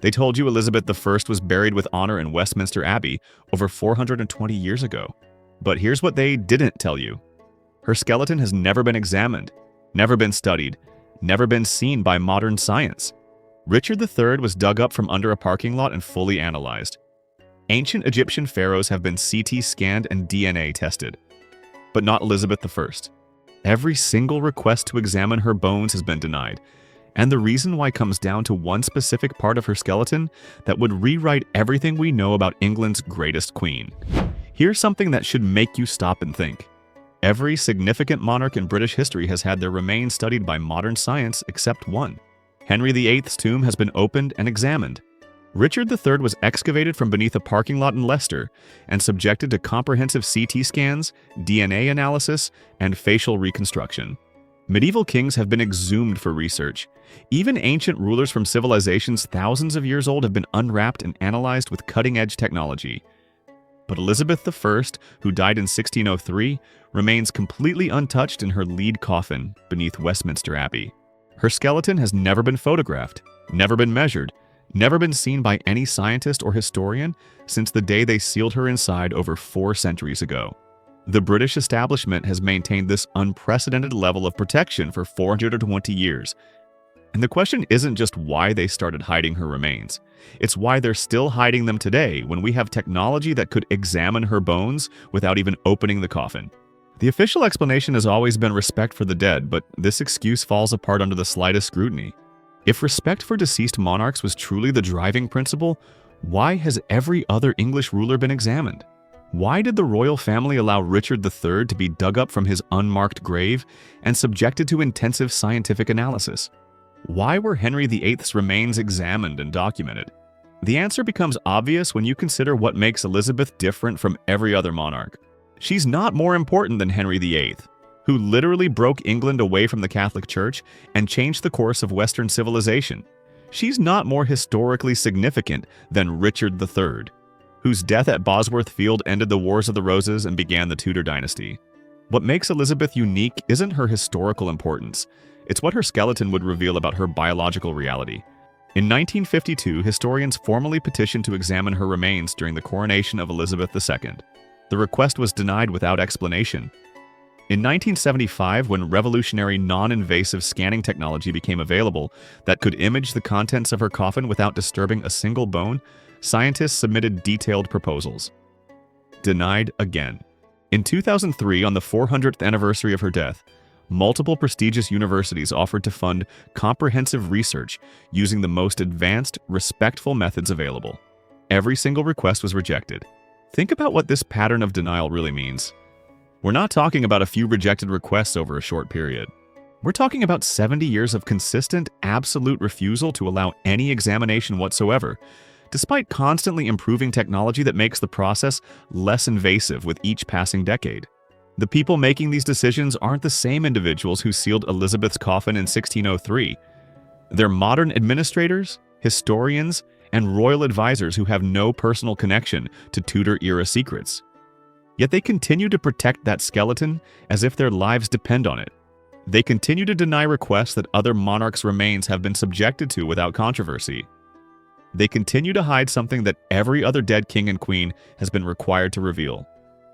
They told you Elizabeth I was buried with honor in Westminster Abbey over 420 years ago. But here's what they didn't tell you. Her skeleton has never been examined, never been studied, never been seen by modern science. Richard III was dug up from under a parking lot and fully analyzed. Ancient Egyptian pharaohs have been CT scanned and DNA tested, but not Elizabeth I. Every single request to examine her bones has been denied, and the reason why comes down to one specific part of her skeleton that would rewrite everything we know about England's greatest queen. Here's something that should make you stop and think. Every significant monarch in British history has had their remains studied by modern science except one. Henry VIII's tomb has been opened and examined. Richard III was excavated from beneath a parking lot in Leicester and subjected to comprehensive CT scans, DNA analysis, and facial reconstruction. Medieval kings have been exhumed for research. Even ancient rulers from civilizations thousands of years old have been unwrapped and analyzed with cutting-edge technology. But Elizabeth I, who died in 1603, remains completely untouched in her lead coffin beneath Westminster Abbey. Her skeleton has never been photographed, never been measured, never been seen by any scientist or historian since the day they sealed her inside over 4 centuries ago. The British establishment has maintained this unprecedented level of protection for 420 years. And the question isn't just why they started hiding her remains. It's why they're still hiding them today when we have technology that could examine her bones without even opening the coffin. The official explanation has always been respect for the dead, but this excuse falls apart under the slightest scrutiny. If respect for deceased monarchs was truly the driving principle, why has every other English ruler been examined? Why did the royal family allow Richard III to be dug up from his unmarked grave and subjected to intensive scientific analysis? Why were Henry VIII's remains examined and documented? The answer becomes obvious when you consider what makes Elizabeth different from every other monarch. She's not more important than Henry VIII, who literally broke England away from the Catholic Church and changed the course of Western civilization. She's not more historically significant than Richard III, whose death at Bosworth Field ended the Wars of the Roses and began the Tudor dynasty. What makes Elizabeth unique isn't her historical importance. It's what her skeleton would reveal about her biological reality. In 1952, historians formally petitioned to examine her remains during the coronation of Elizabeth II. The request was denied without explanation. In 1975, when revolutionary non-invasive scanning technology became available that could image the contents of her coffin without disturbing a single bone, scientists submitted detailed proposals. Denied again. In 2003, on the 400th anniversary of her death, multiple prestigious universities offered to fund comprehensive research using the most advanced, respectful methods available. Every single request was rejected. Think about what this pattern of denial really means. We're not talking about a few rejected requests over a short period. We're talking about 70 years of consistent, absolute refusal to allow any examination whatsoever, despite constantly improving technology that makes the process less invasive with each passing decade. The people making these decisions aren't the same individuals who sealed Elizabeth's coffin in 1603. They're modern administrators, historians, and royal advisors who have no personal connection to Tudor-era secrets. Yet they continue to protect that skeleton as if their lives depend on it. They continue to deny requests that other monarchs' remains have been subjected to without controversy. They continue to hide something that every other dead king and queen has been required to reveal.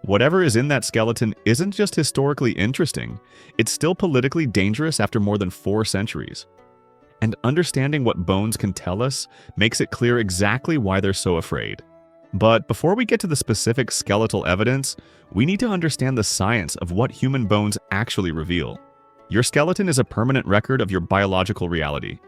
Whatever is in that skeleton isn't just historically interesting, it's still politically dangerous after more than 4 centuries. And understanding what bones can tell us makes it clear exactly why they're so afraid. But before we get to the specific skeletal evidence, we need to understand the science of what human bones actually reveal. Your skeleton is a permanent record of your biological reality.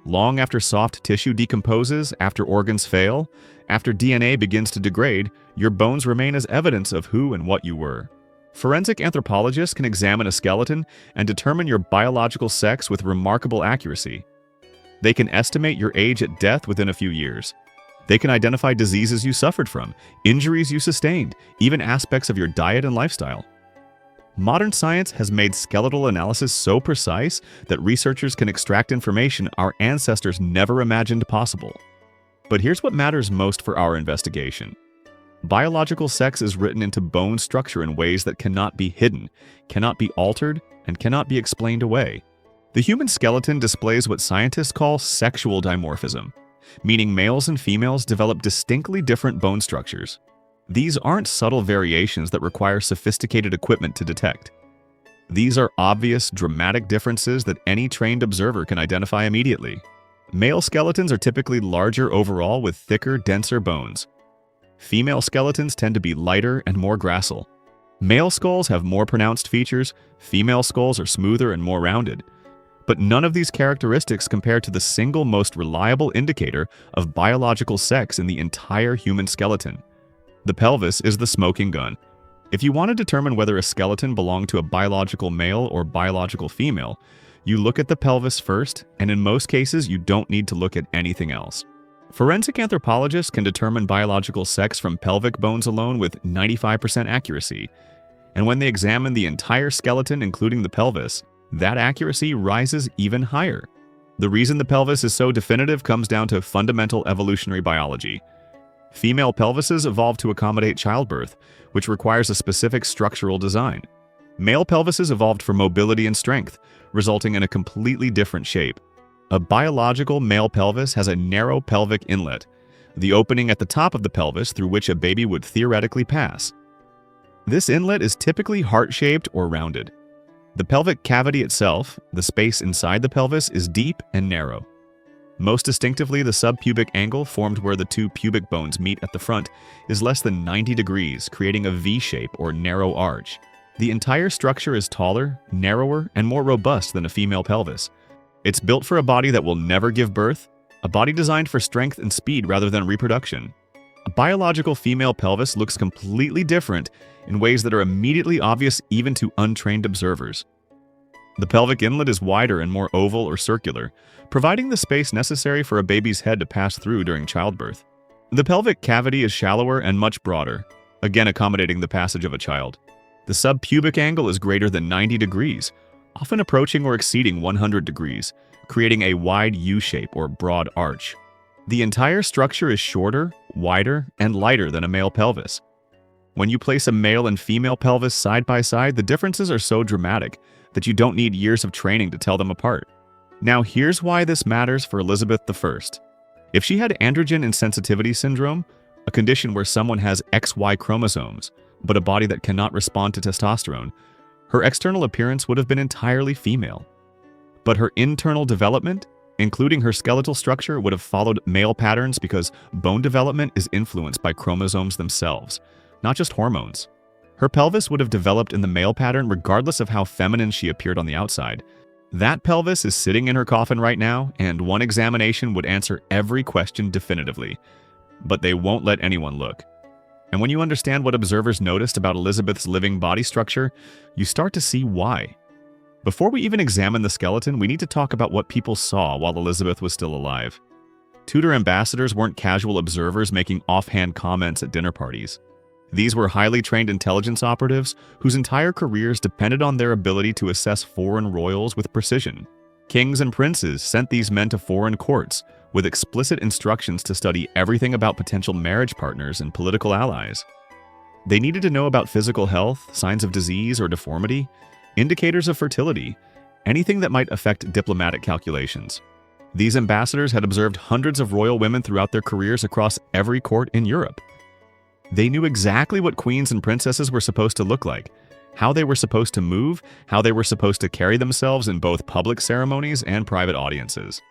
Long after soft tissue decomposes, after organs fail, after DNA begins to degrade, your bones remain as evidence of who and what you were. Forensic anthropologists can examine a skeleton and determine your biological sex with remarkable accuracy. They can estimate your age at death within a few years. They can identify diseases you suffered from, injuries you sustained, even aspects of your diet and lifestyle. Modern science has made skeletal analysis so precise that researchers can extract information our ancestors never imagined possible. But here's what matters most for our investigation. Biological sex is written into bone structure in ways that cannot be hidden, cannot be altered, and cannot be explained away. The human skeleton displays what scientists call sexual dimorphism. meaning males and females develop distinctly different bone structures. These aren't subtle variations that require sophisticated equipment to detect. These are obvious, dramatic differences that any trained observer can identify immediately. Male skeletons are typically larger overall with thicker, denser bones. Female skeletons tend to be lighter and more gracile. Male skulls have more pronounced features, female skulls are smoother and more rounded. But none of these characteristics compare to the single most reliable indicator of biological sex in the entire human skeleton. The pelvis is the smoking gun. If you want to determine whether a skeleton belonged to a biological male or biological female, you look at the pelvis first, and in most cases, you don't need to look at anything else. Forensic anthropologists can determine biological sex from pelvic bones alone with 95% accuracy. And when they examine the entire skeleton, including the pelvis, that accuracy rises even higher. The reason the pelvis is so definitive comes down to fundamental evolutionary biology. Female pelvises evolved to accommodate childbirth, which requires a specific structural design. Male pelvises evolved for mobility and strength, resulting in a completely different shape. A biological male pelvis has a narrow pelvic inlet, the opening at the top of the pelvis through which a baby would theoretically pass. This inlet is typically heart-shaped or rounded. The pelvic cavity itself, the space inside the pelvis, is deep and narrow. Most distinctively, the subpubic angle formed where the two pubic bones meet at the front is less than 90 degrees, creating a V-shape or narrow arch. The entire structure is taller, narrower, and more robust than a female pelvis. It's built for a body that will never give birth, a body designed for strength and speed rather than reproduction. A biological female pelvis looks completely different in ways that are immediately obvious even to untrained observers. The pelvic inlet is wider and more oval or circular, providing the space necessary for a baby's head to pass through during childbirth. The pelvic cavity is shallower and much broader, again accommodating the passage of a child. The subpubic angle is greater than 90 degrees, often approaching or exceeding 100 degrees, creating a wide U-shape or broad arch. The entire structure is shorter, wider, and lighter than a male pelvis. When you place a male and female pelvis side by side, the differences are so dramatic that you don't need years of training to tell them apart. Now here's why this matters for Elizabeth I. If she had androgen insensitivity syndrome, a condition where someone has XY chromosomes, but a body that cannot respond to testosterone, her external appearance would have been entirely female. But her internal development, including her skeletal structure, would have followed male patterns because bone development is influenced by chromosomes themselves, not just hormones. Her pelvis would have developed in the male pattern regardless of how feminine she appeared on the outside. That pelvis is sitting in her coffin right now, and one examination would answer every question definitively. But they won't let anyone look. And when you understand what observers noticed about Elizabeth's living body structure, you start to see why. Before we even examine the skeleton, we need to talk about what people saw while Elizabeth was still alive. Tudor ambassadors weren't casual observers making offhand comments at dinner parties. These were highly trained intelligence operatives whose entire careers depended on their ability to assess foreign royals with precision. Kings and princes sent these men to foreign courts with explicit instructions to study everything about potential marriage partners and political allies. They needed to know about physical health, signs of disease or deformity, indicators of fertility, anything that might affect diplomatic calculations. These ambassadors had observed hundreds of royal women throughout their careers across every court in Europe. They knew exactly what queens and princesses were supposed to look like, how they were supposed to move, how they were supposed to carry themselves in both public ceremonies and private audiences.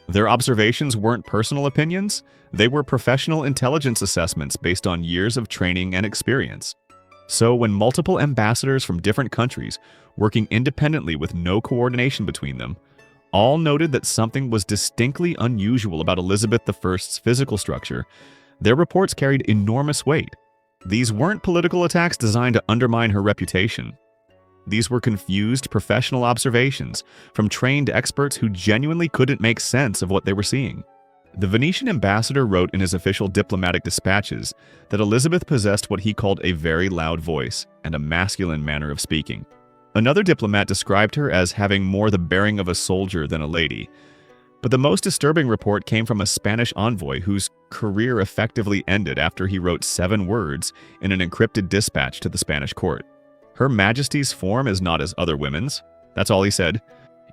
Their observations weren't personal opinions, they were professional intelligence assessments based on years of training and experience. So when multiple ambassadors from different countries, working independently with no coordination between them, all noted that something was distinctly unusual about Elizabeth I's physical structure, their reports carried enormous weight. These weren't political attacks designed to undermine her reputation. These were confused, professional observations from trained experts who genuinely couldn't make sense of what they were seeing. The Venetian ambassador wrote in his official diplomatic dispatches that Elizabeth possessed what he called a very loud voice and a masculine manner of speaking. Another diplomat described her as having more the bearing of a soldier than a lady. But the most disturbing report came from a Spanish envoy whose career effectively ended after he wrote 7 words in an encrypted dispatch to the Spanish court. "Her Majesty's form is not as other women's." That's all he said.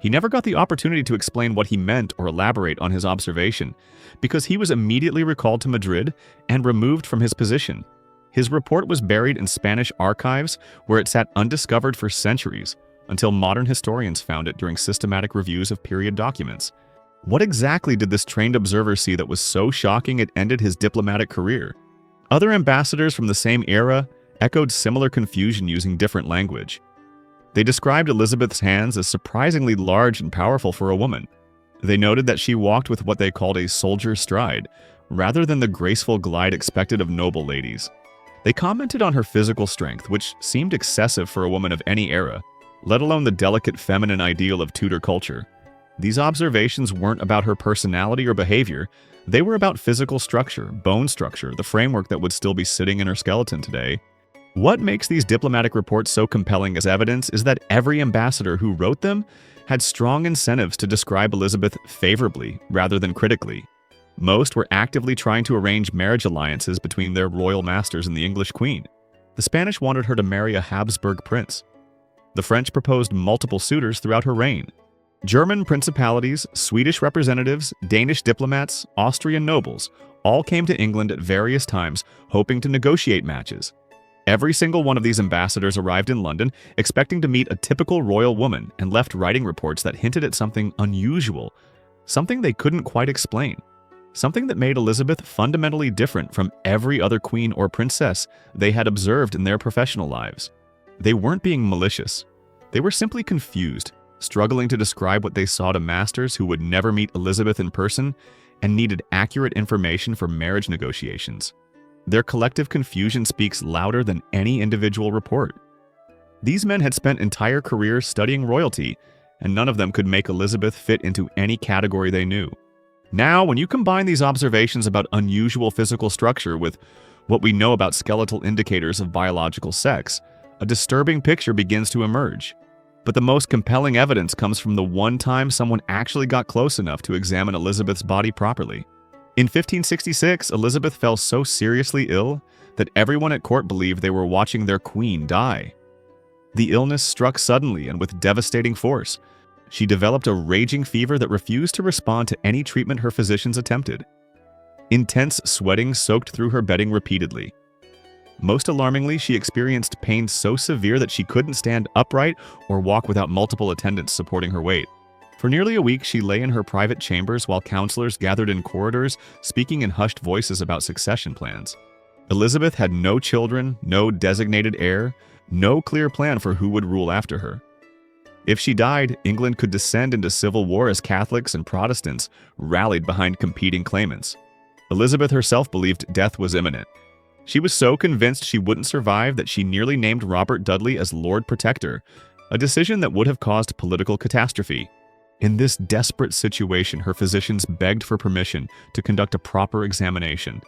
He never got the opportunity to explain what he meant or elaborate on his observation, because he was immediately recalled to Madrid and removed from his position. His report was buried in Spanish archives, where it sat undiscovered for centuries, until modern historians found it during systematic reviews of period documents. What exactly did this trained observer see that was so shocking it ended his diplomatic career? Other ambassadors from the same era echoed similar confusion using different language. They described Elizabeth's hands as surprisingly large and powerful for a woman. They noted that she walked with what they called a soldier's stride, rather than the graceful glide expected of noble ladies. They commented on her physical strength, which seemed excessive for a woman of any era, let alone the delicate feminine ideal of Tudor culture. These observations weren't about her personality or behavior. They were about physical structure, bone structure, the framework that would still be sitting in her skeleton today. What makes these diplomatic reports so compelling as evidence is that every ambassador who wrote them had strong incentives to describe Elizabeth favorably rather than critically. Most were actively trying to arrange marriage alliances between their royal masters and the English queen. The Spanish wanted her to marry a Habsburg prince. The French proposed multiple suitors throughout her reign. German principalities, Swedish representatives, Danish diplomats, Austrian nobles all came to England at various times hoping to negotiate matches. Every single one of these ambassadors arrived in London expecting to meet a typical royal woman and left writing reports that hinted at something unusual, something they couldn't quite explain, something that made Elizabeth fundamentally different from every other queen or princess they had observed in their professional lives. They weren't being malicious. They were simply confused, struggling to describe what they saw to masters who would never meet Elizabeth in person and needed accurate information for marriage negotiations. Their collective confusion speaks louder than any individual report. These men had spent entire careers studying royalty, and none of them could make Elizabeth fit into any category they knew. Now, when you combine these observations about unusual physical structure with what we know about skeletal indicators of biological sex, a disturbing picture begins to emerge. But the most compelling evidence comes from the one time someone actually got close enough to examine Elizabeth's body properly. In 1566, Elizabeth fell so seriously ill that everyone at court believed they were watching their queen die. The illness struck suddenly and with devastating force. She developed a raging fever that refused to respond to any treatment her physicians attempted. Intense sweating soaked through her bedding repeatedly. Most alarmingly, she experienced pain so severe that she couldn't stand upright or walk without multiple attendants supporting her weight. For nearly a week, she lay in her private chambers while counselors gathered in corridors, speaking in hushed voices about succession plans. Elizabeth had no children, no designated heir, no clear plan for who would rule after her. If she died, England could descend into civil war as Catholics and Protestants rallied behind competing claimants. Elizabeth herself believed death was imminent. She was so convinced she wouldn't survive that she nearly named Robert Dudley as Lord Protector, a decision that would have caused political catastrophe. In this desperate situation, her physicians begged for permission to conduct a proper examination,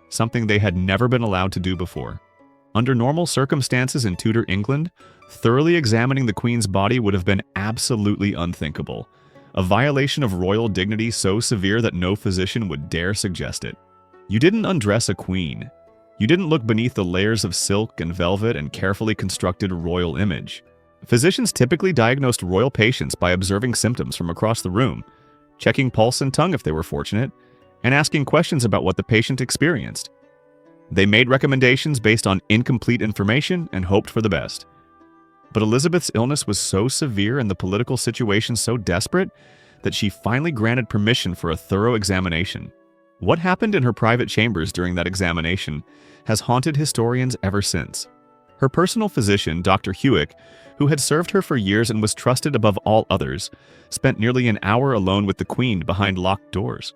something they had never been allowed to do before. Under normal circumstances in Tudor England, thoroughly examining the Queen's body would have been absolutely unthinkable, a violation of royal dignity so severe that no physician would dare suggest it. You didn't undress a queen. You didn't look beneath the layers of silk and velvet and carefully constructed royal image. Physicians typically diagnosed royal patients by observing symptoms from across the room, checking pulse and tongue if they were fortunate, and asking questions about what the patient experienced. They made recommendations based on incomplete information and hoped for the best. But Elizabeth's illness was so severe and the political situation so desperate that she finally granted permission for a thorough examination. What happened in her private chambers during that examination has haunted historians ever since. Her personal physician, Dr. Hewick, who had served her for years and was trusted above all others, spent nearly an hour alone with the Queen behind locked doors.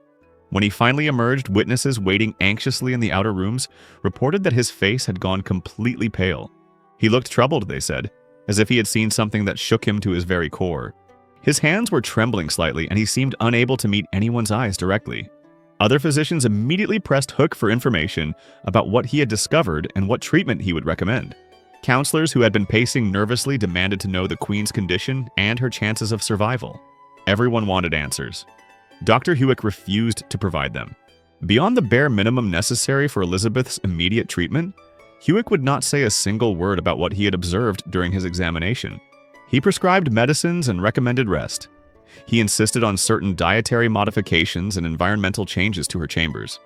When he finally emerged, witnesses waiting anxiously in the outer rooms reported that his face had gone completely pale. He looked troubled, they said, as if he had seen something that shook him to his very core. His hands were trembling slightly, and he seemed unable to meet anyone's eyes directly. Other physicians immediately pressed Hooke for information about what he had discovered and what treatment he would recommend. Counselors who had been pacing nervously demanded to know the Queen's condition and her chances of survival. Everyone wanted answers. Dr. Hewick refused to provide them. Beyond the bare minimum necessary for Elizabeth's immediate treatment, Hewick would not say a single word about what he had observed during his examination. He prescribed medicines and recommended rest. He insisted on certain dietary modifications and environmental changes to her chambers.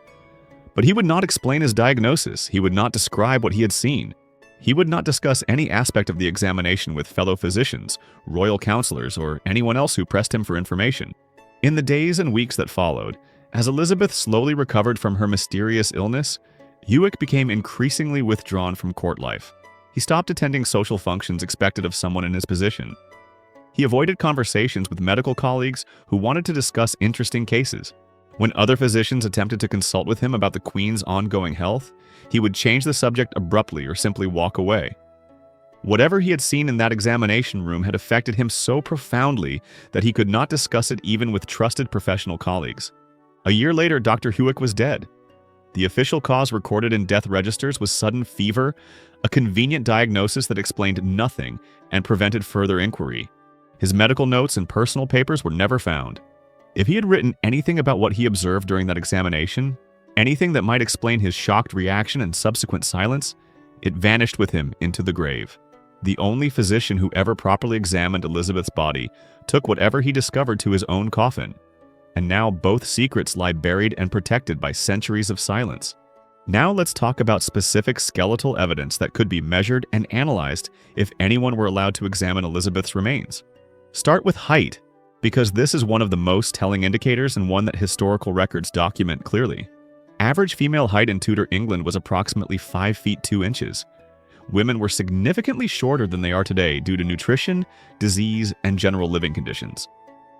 But he would not explain his diagnosis. He would not describe what he had seen. He would not discuss any aspect of the examination with fellow physicians, royal counselors, or anyone else who pressed him for information. In the days and weeks that followed, as Elizabeth slowly recovered from her mysterious illness, Hewick became increasingly withdrawn from court life. He stopped attending social functions expected of someone in his position. He avoided conversations with medical colleagues who wanted to discuss interesting cases. When other physicians attempted to consult with him about the Queen's ongoing health, he would change the subject abruptly or simply walk away. Whatever he had seen in that examination room had affected him so profoundly that he could not discuss it even with trusted professional colleagues. A year later, Dr. Hewick was dead. The official cause recorded in death registers was sudden fever, a convenient diagnosis that explained nothing and prevented further inquiry. His medical notes and personal papers were never found. If he had written anything about what he observed during that examination, anything that might explain his shocked reaction and subsequent silence, it vanished with him into the grave. The only physician who ever properly examined Elizabeth's body took whatever he discovered to his own coffin. And now both secrets lie buried and protected by centuries of silence. Now let's talk about specific skeletal evidence that could be measured and analyzed if anyone were allowed to examine Elizabeth's remains. Start with height, because this is one of the most telling indicators and one that historical records document clearly. Average female height in Tudor England was approximately 5 feet 2 inches. Women were significantly shorter than they are today due to nutrition, disease, and general living conditions.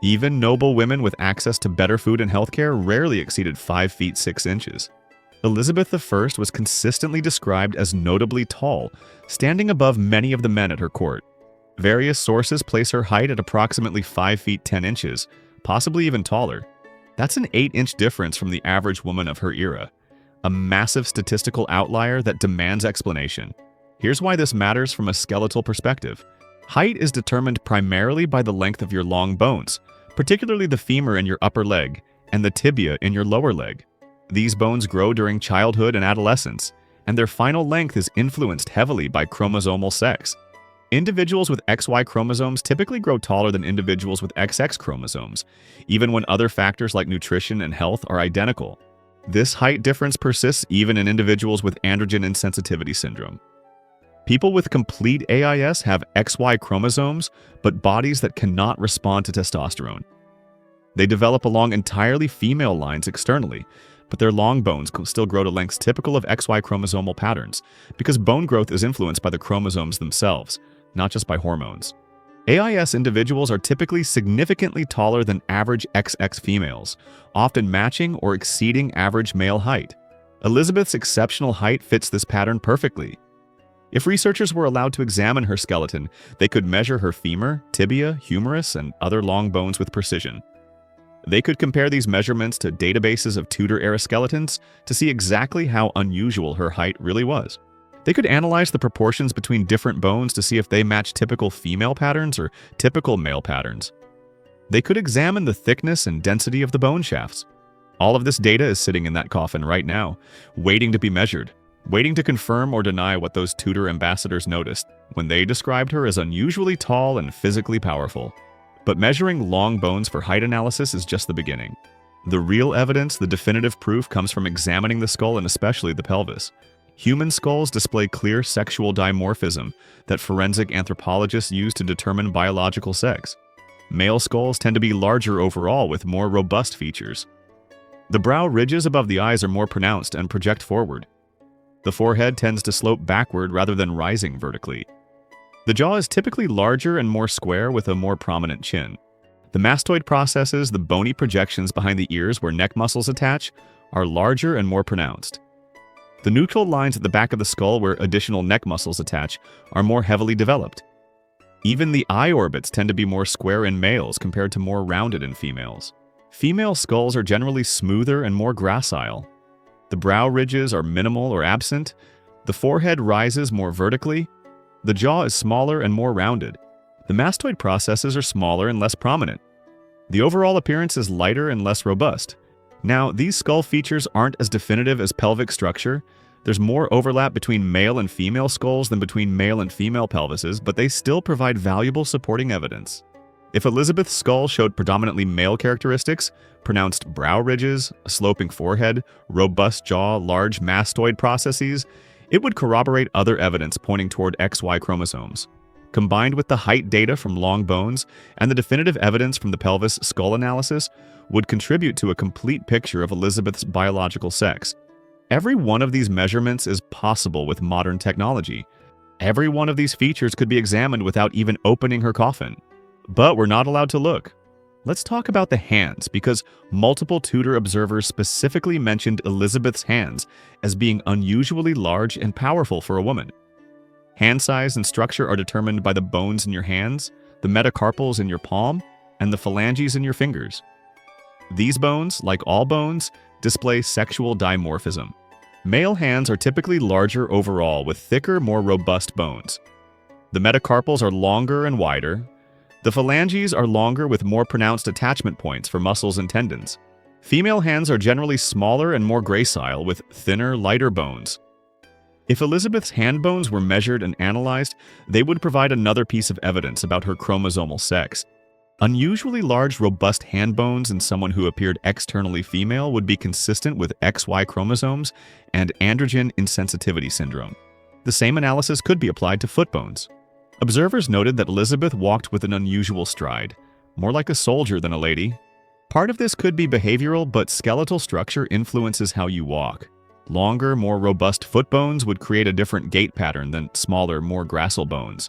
Even noble women with access to better food and healthcare rarely exceeded 5 feet 6 inches. Elizabeth I was consistently described as notably tall, standing above many of the men at her court. Various sources place her height at approximately 5 feet 10 inches, possibly even taller. That's an 8-inch difference from the average woman of her era, a massive statistical outlier that demands explanation. Here's why this matters from a skeletal perspective. Height is determined primarily by the length of your long bones, particularly the femur in your upper leg and the tibia in your lower leg. These bones grow during childhood and adolescence, and their final length is influenced heavily by chromosomal sex. Individuals with XY chromosomes typically grow taller than individuals with XX chromosomes, even when other factors like nutrition and health are identical. This height difference persists even in individuals with androgen insensitivity syndrome. People with complete AIS have XY chromosomes, but bodies that cannot respond to testosterone. They develop along entirely female lines externally, but their long bones still grow to lengths typical of XY chromosomal patterns, because bone growth is influenced by the chromosomes themselves, not just by hormones. AIS individuals are typically significantly taller than average XX females, often matching or exceeding average male height. Elizabeth's exceptional height fits this pattern perfectly. If researchers were allowed to examine her skeleton, they could measure her femur, tibia, humerus, and other long bones with precision. They could compare these measurements to databases of Tudor-era skeletons to see exactly how unusual her height really was. They could analyze the proportions between different bones to see if they match typical female patterns or typical male patterns. They could examine the thickness and density of the bone shafts. All of this data is sitting in that coffin right now, waiting to be measured, waiting to confirm or deny what those Tudor ambassadors noticed when they described her as unusually tall and physically powerful. But measuring long bones for height analysis is just the beginning. The real evidence, the definitive proof, comes from examining the skull and especially the pelvis. Human skulls display clear sexual dimorphism that forensic anthropologists use to determine biological sex. Male skulls tend to be larger overall with more robust features. The brow ridges above the eyes are more pronounced and project forward. The forehead tends to slope backward rather than rising vertically. The jaw is typically larger and more square with a more prominent chin. The mastoid processes, the bony projections behind the ears where neck muscles attach, are larger and more pronounced. The neutral lines at the back of the skull where additional neck muscles attach are more heavily developed. Even the eye orbits tend to be more square in males compared to more rounded in females. Female skulls are generally smoother and more gracile. The brow ridges are minimal or absent. The forehead rises more vertically. The jaw is smaller and more rounded. The mastoid processes are smaller and less prominent. The overall appearance is lighter and less robust. Now, these skull features aren't as definitive as pelvic structure. There's more overlap between male and female skulls than between male and female pelvises, but they still provide valuable supporting evidence. If Elizabeth's skull showed predominantly male characteristics, pronounced brow ridges, a sloping forehead, robust jaw, large mastoid processes, it would corroborate other evidence pointing toward XY chromosomes. Combined with the height data from long bones and the definitive evidence from the pelvis skull analysis, would contribute to a complete picture of Elizabeth's biological sex. Every one of these measurements is possible with modern technology. Every one of these features could be examined without even opening her coffin. But we're not allowed to look. Let's talk about the hands, because multiple Tudor observers specifically mentioned Elizabeth's hands as being unusually large and powerful for a woman. Hand size and structure are determined by the bones in your hands, the metacarpals in your palm, and the phalanges in your fingers. These bones, like all bones, display sexual dimorphism. Male hands are typically larger overall with thicker, more robust bones. The metacarpals are longer and wider. The phalanges are longer with more pronounced attachment points for muscles and tendons. Female hands are generally smaller and more gracile with thinner, lighter bones. If Elizabeth's hand bones were measured and analyzed, they would provide another piece of evidence about her chromosomal sex. Unusually large, robust hand bones in someone who appeared externally female would be consistent with XY chromosomes and androgen insensitivity syndrome. The same analysis could be applied to foot bones. Observers noted that Elizabeth walked with an unusual stride, more like a soldier than a lady. Part of this could be behavioral, but skeletal structure influences how you walk. Longer, more robust foot bones would create a different gait pattern than smaller, more gracile bones.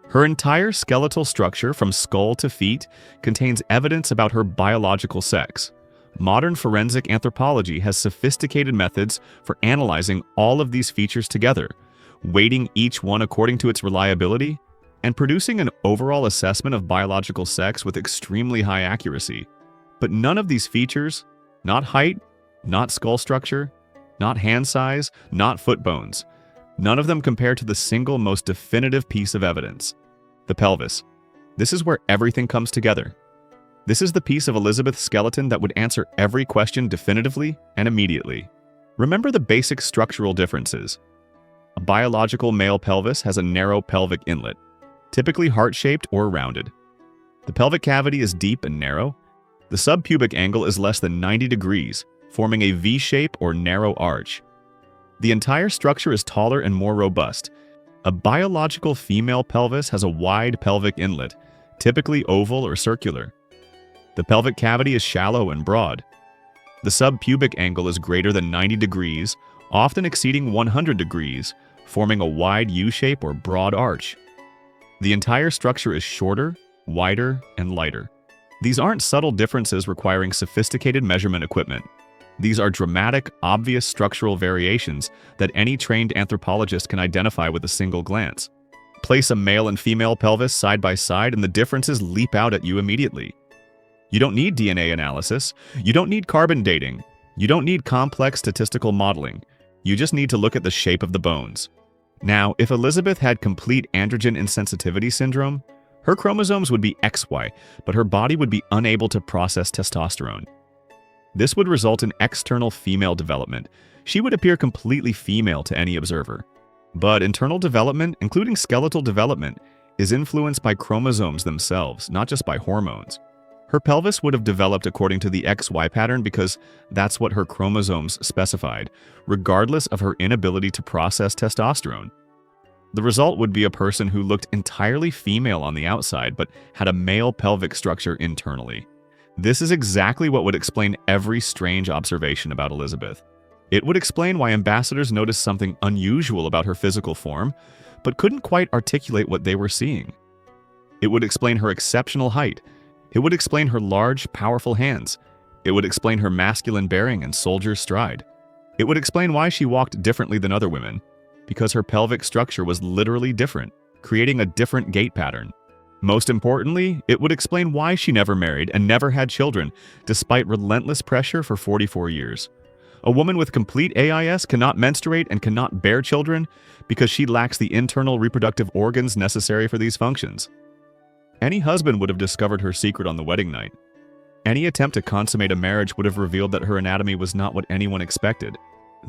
Her entire skeletal structure, from skull to feet, contains evidence about her biological sex. Modern forensic anthropology has sophisticated methods for analyzing all of these features together, weighting each one according to its reliability, and producing an overall assessment of biological sex with extremely high accuracy. But none of these features, not height, not skull structure, not hand size, not foot bones, none of them compare to the single most definitive piece of evidence: the pelvis. This is where everything comes together. This is the piece of Elizabeth's skeleton that would answer every question definitively and immediately. Remember the basic structural differences. A biological male pelvis has a narrow pelvic inlet, typically heart-shaped or rounded. The pelvic cavity is deep and narrow. The subpubic angle is less than 90 degrees, forming a V shape or narrow arch. The entire structure is taller and more robust. A biological female pelvis has a wide pelvic inlet, typically oval or circular. The pelvic cavity is shallow and broad. The subpubic angle is greater than 90 degrees, often exceeding 100 degrees, forming a wide U shape or broad arch. The entire structure is shorter, wider, and lighter. These aren't subtle differences requiring sophisticated measurement equipment. These are dramatic, obvious structural variations that any trained anthropologist can identify with a single glance. Place a male and female pelvis side by side and the differences leap out at you immediately. You don't need DNA analysis. You don't need carbon dating. You don't need complex statistical modeling. You just need to look at the shape of the bones. Now, if Elizabeth had complete androgen insensitivity syndrome, her chromosomes would be XY, but her body would be unable to process testosterone. This would result in external female development. She would appear completely female to any observer. But internal development, including skeletal development, is influenced by chromosomes themselves, not just by hormones. Her pelvis would have developed according to the XY pattern because that's what her chromosomes specified, regardless of her inability to process testosterone. The result would be a person who looked entirely female on the outside but had a male pelvic structure internally. This is exactly what would explain every strange observation about Elizabeth. It would explain why ambassadors noticed something unusual about her physical form, but couldn't quite articulate what they were seeing. It would explain her exceptional height. It would explain her large, powerful hands. It would explain her masculine bearing and soldier's stride. It would explain why she walked differently than other women, because her pelvic structure was literally different, creating a different gait pattern. Most importantly, it would explain why she never married and never had children, despite relentless pressure for 44 years. A woman with complete AIS cannot menstruate and cannot bear children because she lacks the internal reproductive organs necessary for these functions. Any husband would have discovered her secret on the wedding night. Any attempt to consummate a marriage would have revealed that her anatomy was not what anyone expected.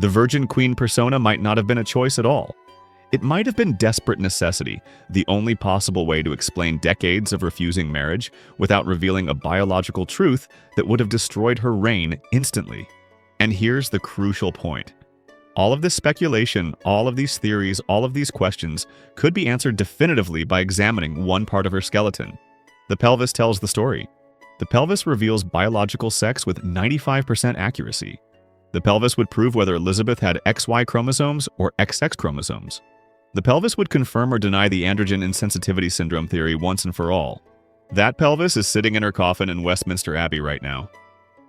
The Virgin Queen persona might not have been a choice at all. It might have been desperate necessity, the only possible way to explain decades of refusing marriage without revealing a biological truth that would have destroyed her reign instantly. And here's the crucial point. All of this speculation, all of these theories, all of these questions could be answered definitively by examining one part of her skeleton. The pelvis tells the story. The pelvis reveals biological sex with 95% accuracy. The pelvis would prove whether Elizabeth had XY chromosomes or XX chromosomes. The pelvis would confirm or deny the androgen insensitivity syndrome theory once and for all. That pelvis is sitting in her coffin in Westminster Abbey right now.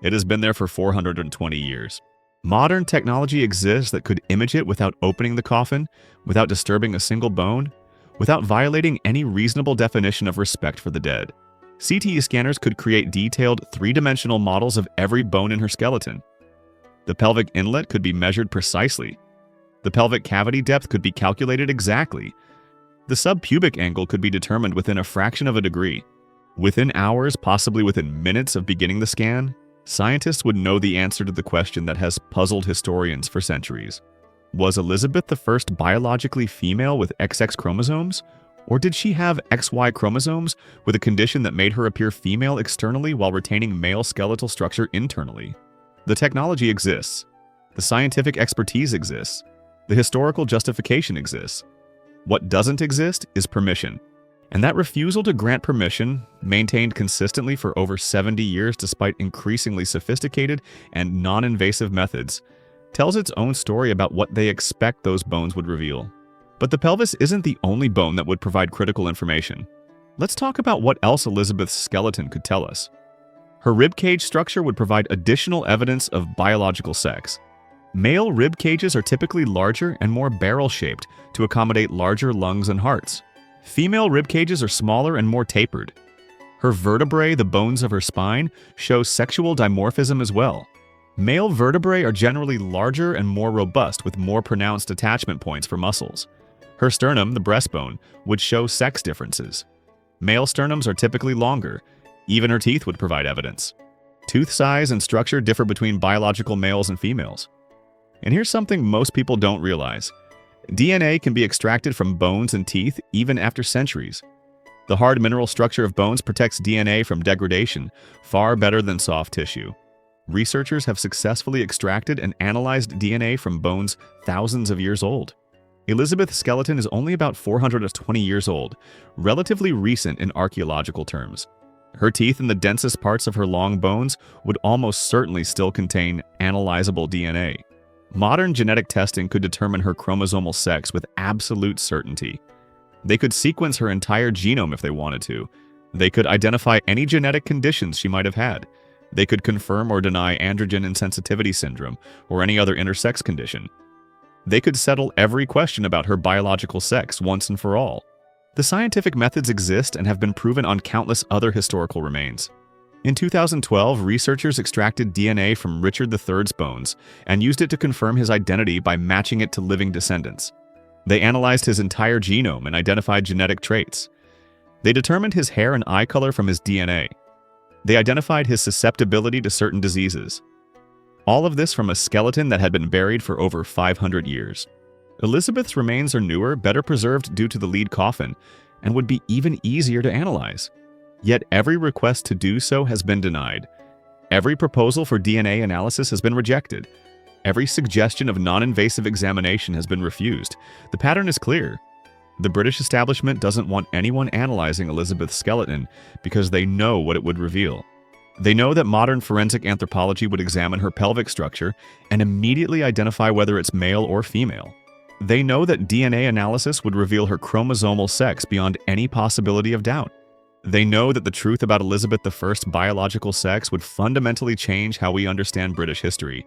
It has been there for 420 years. Modern technology exists that could image it without opening the coffin, without disturbing a single bone, without violating any reasonable definition of respect for the dead. CT scanners could create detailed, three-dimensional models of every bone in her skeleton. The pelvic inlet could be measured precisely. The pelvic cavity depth could be calculated exactly. The subpubic angle could be determined within a fraction of a degree. Within hours, possibly within minutes of beginning the scan, scientists would know the answer to the question that has puzzled historians for centuries. Was Elizabeth I biologically female with XX chromosomes? Or did she have XY chromosomes with a condition that made her appear female externally while retaining male skeletal structure internally? The technology exists. The scientific expertise exists. The historical justification exists. What doesn't exist is permission. And that refusal to grant permission, maintained consistently for over 70 years despite increasingly sophisticated and non-invasive methods, tells its own story about what they expect those bones would reveal. But the pelvis isn't the only bone that would provide critical information. Let's talk about what else Elizabeth's skeleton could tell us. Her ribcage structure would provide additional evidence of biological sex. Male rib cages are typically larger and more barrel-shaped to accommodate larger lungs and hearts. Female rib cages are smaller and more tapered. Her vertebrae, the bones of her spine, show sexual dimorphism as well. Male vertebrae are generally larger and more robust with more pronounced attachment points for muscles. Her sternum, the breastbone, would show sex differences. Male sternums are typically longer. Even her teeth would provide evidence. Tooth size and structure differ between biological males and females. And here's something most people don't realize. DNA can be extracted from bones and teeth even after centuries. The hard mineral structure of bones protects DNA from degradation far better than soft tissue. Researchers have successfully extracted and analyzed DNA from bones thousands of years old. Elizabeth's skeleton is only about 420 years old, relatively recent in archaeological terms. Her teeth and the densest parts of her long bones would almost certainly still contain analyzable DNA. Modern genetic testing could determine her chromosomal sex with absolute certainty. They could sequence her entire genome if they wanted to. They could identify any genetic conditions she might have had. They could confirm or deny androgen insensitivity syndrome or any other intersex condition. They could settle every question about her biological sex once and for all. The scientific methods exist and have been proven on countless other historical remains. In 2012, researchers extracted DNA from Richard III's bones and used it to confirm his identity by matching it to living descendants. They analyzed his entire genome and identified genetic traits. They determined his hair and eye color from his DNA. They identified his susceptibility to certain diseases. All of this from a skeleton that had been buried for over 500 years. Elizabeth's remains are newer, better preserved due to the lead coffin, and would be even easier to analyze. Yet every request to do so has been denied. Every proposal for DNA analysis has been rejected. Every suggestion of non-invasive examination has been refused. The pattern is clear. The British establishment doesn't want anyone analyzing Elizabeth's skeleton because they know what it would reveal. They know that modern forensic anthropology would examine her pelvic structure and immediately identify whether it's male or female. They know that DNA analysis would reveal her chromosomal sex beyond any possibility of doubt. They know that the truth about Elizabeth I's biological sex would fundamentally change how we understand British history.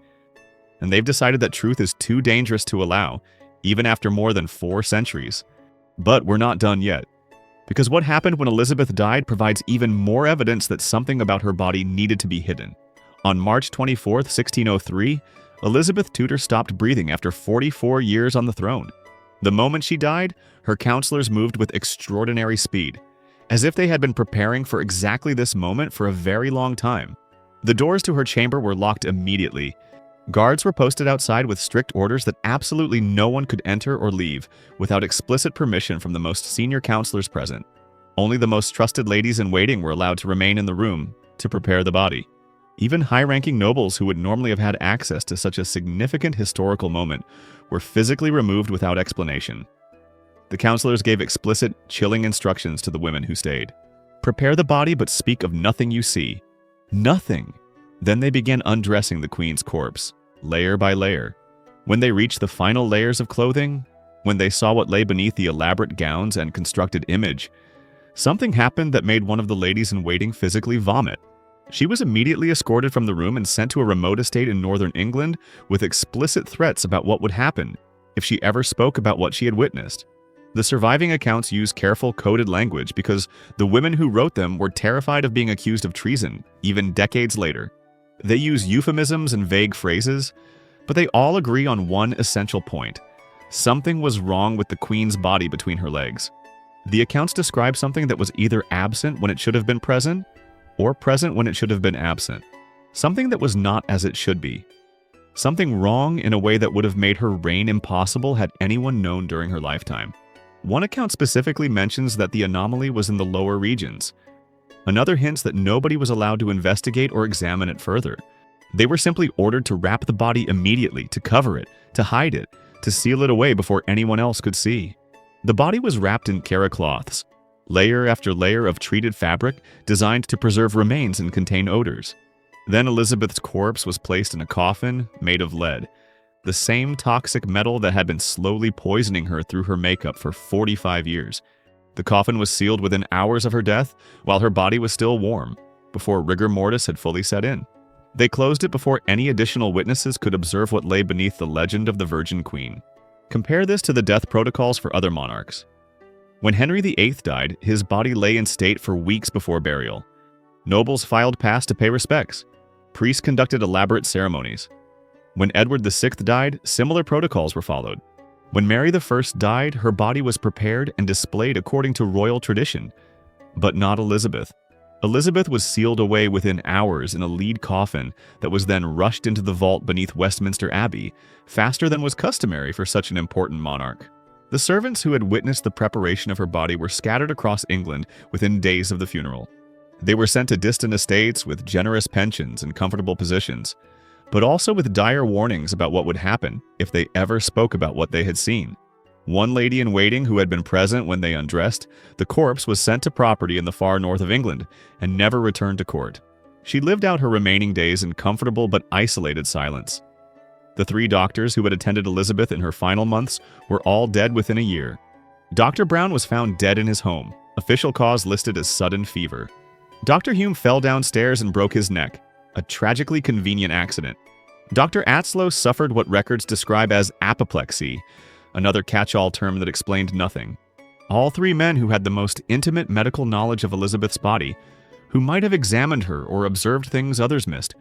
And they've decided that truth is too dangerous to allow, even after more than 4 centuries. But we're not done yet. Because what happened when Elizabeth died provides even more evidence that something about her body needed to be hidden. On March 24, 1603, Elizabeth Tudor stopped breathing after 44 years on the throne. The moment she died, her counselors moved with extraordinary speed, as if they had been preparing for exactly this moment for a very long time. The doors to her chamber were locked immediately. Guards were posted outside with strict orders that absolutely no one could enter or leave without explicit permission from the most senior counselors present. Only the most trusted ladies in waiting were allowed to remain in the room to prepare the body. Even high-ranking nobles who would normally have had access to such a significant historical moment were physically removed without explanation. The counselors gave explicit, chilling instructions to the women who stayed. Prepare the body, but speak of nothing you see. Nothing! Then they began undressing the queen's corpse, layer by layer. When they reached the final layers of clothing, when they saw what lay beneath the elaborate gowns and constructed image, something happened that made one of the ladies in waiting physically vomit. She was immediately escorted from the room and sent to a remote estate in northern England with explicit threats about what would happen if she ever spoke about what she had witnessed. The surviving accounts use careful coded language because the women who wrote them were terrified of being accused of treason, even decades later. They use euphemisms and vague phrases, but they all agree on one essential point. Something was wrong with the queen's body between her legs. The accounts describe something that was either absent when it should have been present, or present when it should have been absent. Something that was not as it should be. Something wrong in a way that would have made her reign impossible had anyone known during her lifetime. One account specifically mentions that the anomaly was in the lower regions. Another hints that nobody was allowed to investigate or examine it further. They were simply ordered to wrap the body immediately, to cover it, to hide it, to seal it away before anyone else could see. The body was wrapped in Kara cloths, layer after layer of treated fabric designed to preserve remains and contain odors. Then Elizabeth's corpse was placed in a coffin made of lead, the same toxic metal that had been slowly poisoning her through her makeup for 45 years. The coffin was sealed within hours of her death, while her body was still warm, before rigor mortis had fully set in. They closed it before any additional witnesses could observe what lay beneath the legend of the Virgin Queen. Compare this to the death protocols for other monarchs. When Henry VIII died, his body lay in state for weeks before burial. Nobles filed past to pay respects. Priests conducted elaborate ceremonies. When Edward VI died, similar protocols were followed. When Mary I died, her body was prepared and displayed according to royal tradition. But not Elizabeth. Elizabeth was sealed away within hours in a lead coffin that was then rushed into the vault beneath Westminster Abbey, faster than was customary for such an important monarch. The servants who had witnessed the preparation of her body were scattered across England within days of the funeral. They were sent to distant estates with generous pensions and comfortable positions, but also with dire warnings about what would happen if they ever spoke about what they had seen. One lady in waiting who had been present when they undressed, the corpse was sent to property in the far north of England and never returned to court. She lived out her remaining days in comfortable but isolated silence. The 3 doctors who had attended Elizabeth in her final months were all dead within a year. Dr. Brown was found dead in his home, official cause listed as sudden fever. Dr. Hume fell downstairs and broke his neck, a tragically convenient accident. Dr. Atslow suffered what records describe as apoplexy, another catch-all term that explained nothing. All 3 men who had the most intimate medical knowledge of Elizabeth's body, who might have examined her or observed things others missed,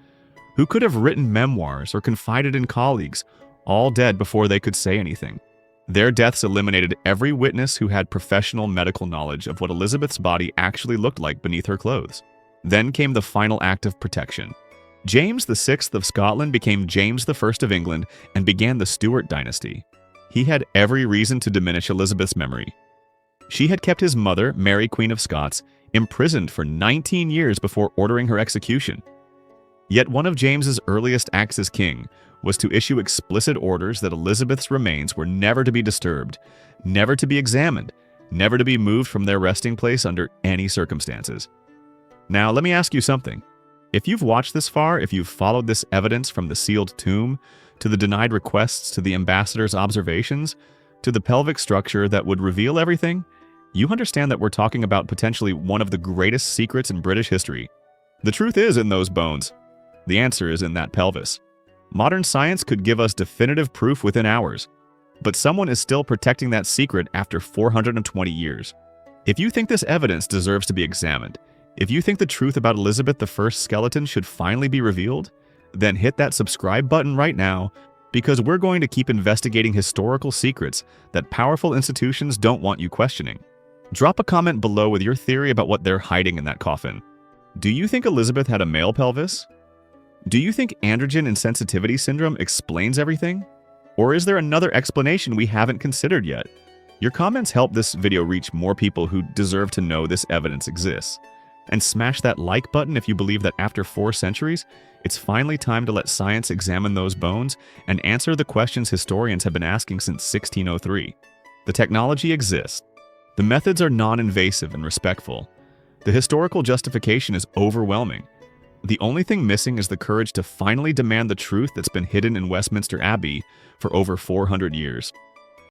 who could have written memoirs or confided in colleagues, all dead before they could say anything. Their deaths eliminated every witness who had professional medical knowledge of what Elizabeth's body actually looked like beneath her clothes. Then came the final act of protection. James VI of Scotland became James I of England and began the Stuart dynasty. He had every reason to diminish Elizabeth's memory. She had kept his mother, Mary Queen of Scots, imprisoned for 19 years before ordering her execution. Yet one of James's earliest acts as king was to issue explicit orders that Elizabeth's remains were never to be disturbed, never to be examined, never to be moved from their resting place under any circumstances. Now, let me ask you something. If you've watched this far, if you've followed this evidence from the sealed tomb, to the denied requests, to the ambassador's observations, to the pelvic structure that would reveal everything, you understand that we're talking about potentially one of the greatest secrets in British history. The truth is in those bones. The answer is in that pelvis. Modern science could give us definitive proof within hours, but someone is still protecting that secret after 420 years. If you think this evidence deserves to be examined, if you think the truth about Elizabeth I's skeleton should finally be revealed, then hit that subscribe button right now, because we're going to keep investigating historical secrets that powerful institutions don't want you questioning. Drop a comment below with your theory about what they're hiding in that coffin. Do you think Elizabeth had a male pelvis? Do you think androgen insensitivity syndrome explains everything? Or is there another explanation we haven't considered yet? Your comments help this video reach more people who deserve to know this evidence exists. And smash that like button if you believe that after 4 centuries, it's finally time to let science examine those bones and answer the questions historians have been asking since 1603. The technology exists. The methods are non-invasive and respectful. The historical justification is overwhelming. The only thing missing is the courage to finally demand the truth that's been hidden in Westminster Abbey for over 400 years.